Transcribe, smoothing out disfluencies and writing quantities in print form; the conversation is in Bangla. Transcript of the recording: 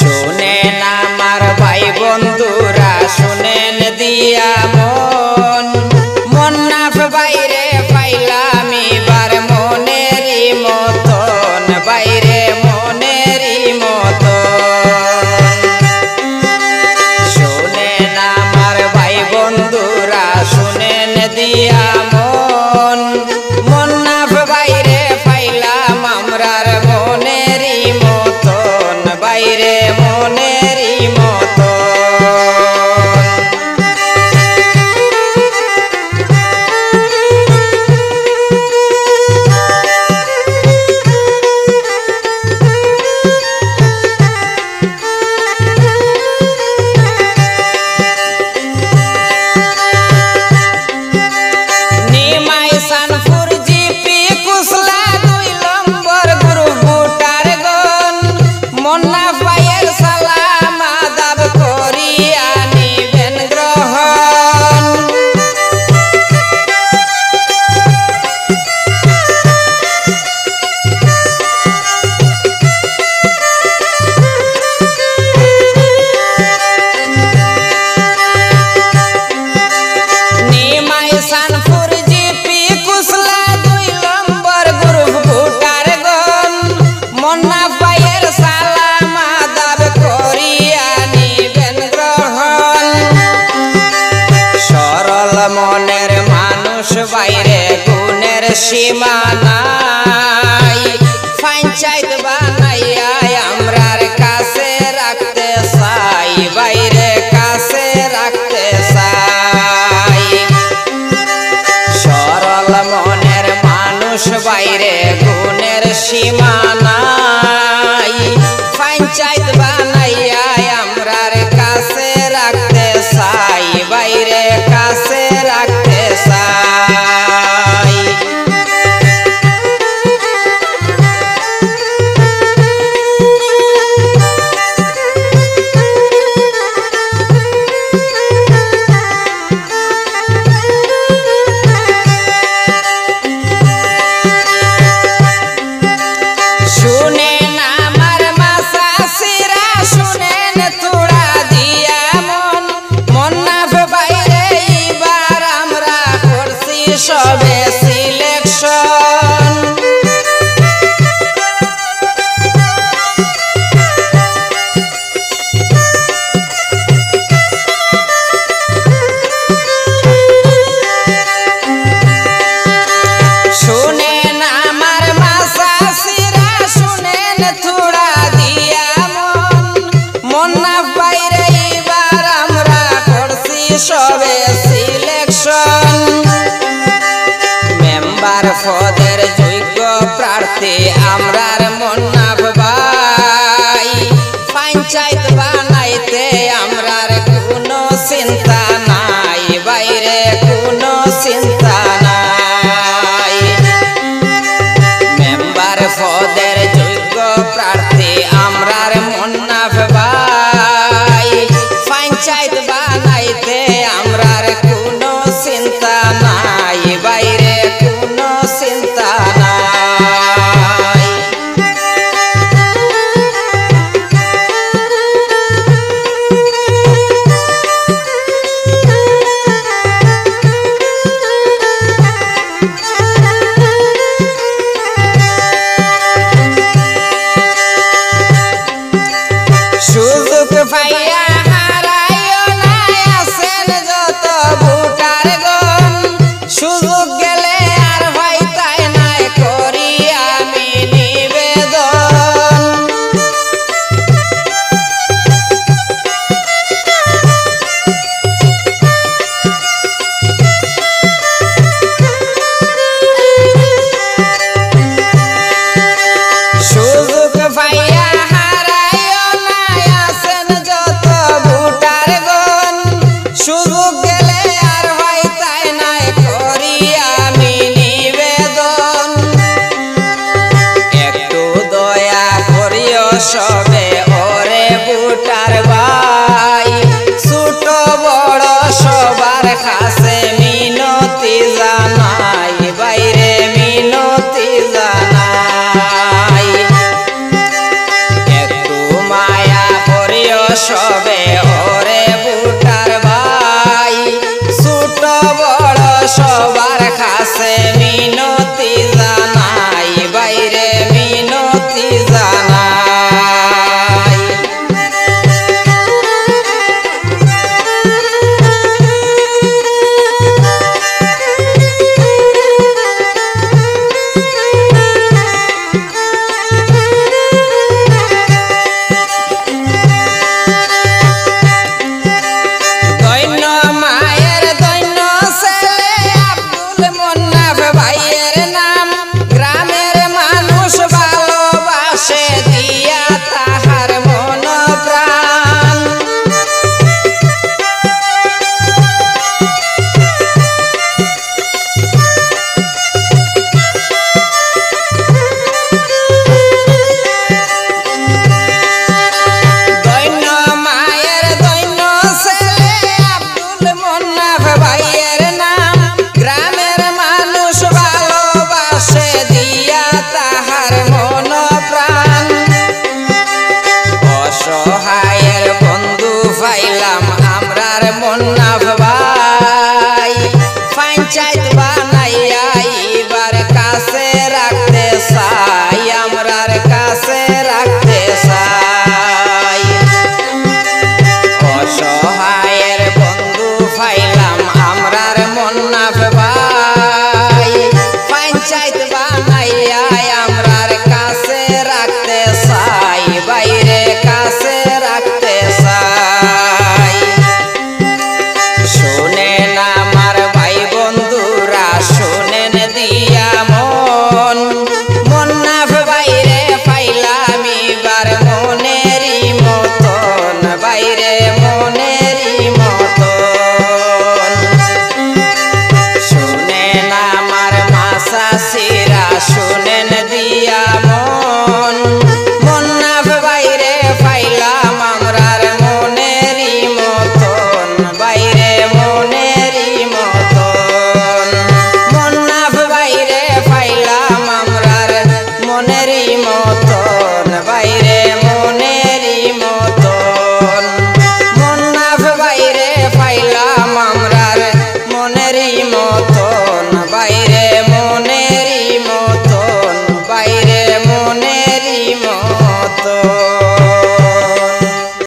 শুনেন আমার ভাই বন্ধুরা শুনেন দিয়া মন মন্নাফ বাইরে পাইলাম এবার মনেরই মতন বাইরে মনেরই মতন শুনেন আমার ভাই বন্ধুরা শুনেন দিয়া মন মন্নাফ বাইরে পাইলাম আমরার মনেরই মতন বাইরে মনেরই মতন মনের মানুষ বাইরে গুণের সীমা নাই পঞ্চায়েত বানাইয়া আমরার কাছে রাখতে চাই বাইরে কাছে রাখতে চাই সরল মনের মানুষ বাইরে গুণের সীমা নাই পঞ্চায়েত বানাইয়া আমরার কাছে রাখতে চাই বাইরে কাছে রাখতে চাই শুনেন আমার মাসাসিরা শুনেন তোরা দিয়া মন মন্নাফ বাইরে এবার আমরা করছি সবে সিলেকশন শুনেন আমার মাসাসিরা শুনেন তোরা দিয়া মন মন্নাফ বাইরে এবার আমরা করছি সবে সিলেকশন মেম্বার পদের যোগ্য প্রার্থী আমরার মন্নাফ ভাই পঞ্চায়েত বানাইতে আমরার কোনো চিন্তা নাই বাইরে কোনো চিন্তা নাই মেম্বার পদের যোগ্য প্রার্থী আমরার মন্নাফ ভাই পঞ্চায়েত বানাইতে আমরার কোনো চিন্তা নাই বাইরে কোনো চিন্তা নাই সুযোগ পাইয়া হারাইও না আছেন যত ভোটার গণ সুযোগ গেলে আর হইতাই নাই করি আমি নিবেদন সুযোগ পাইয়া হারাইও না আছেন যত সবে